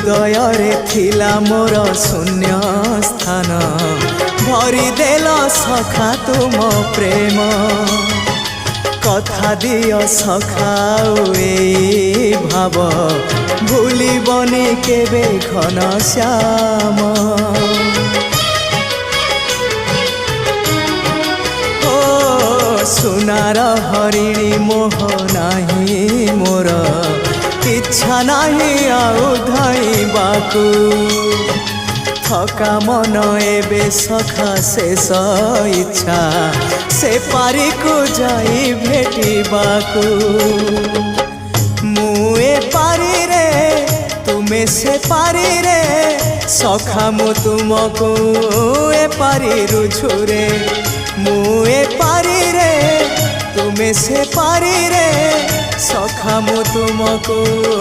हृदय रे थिला मोर शून्य स्थान भरी देल सखा तुम प्रेम कथा दियो सखाओ ए भाव भूलिबनी केबे घन श्याम सुनार हरिणी मोह नाही मोर इच्छा नहीं आउ धाइबाकू थका मन एबे सखा शेष इच्छा से पारी को जाई भेटिबाकू मुए पारी रे तुमे से पारी रे सखा मु तुमको ए पारी रुझुरे मुए पारी रे तुमे से पारी रे सखा मु तुमको।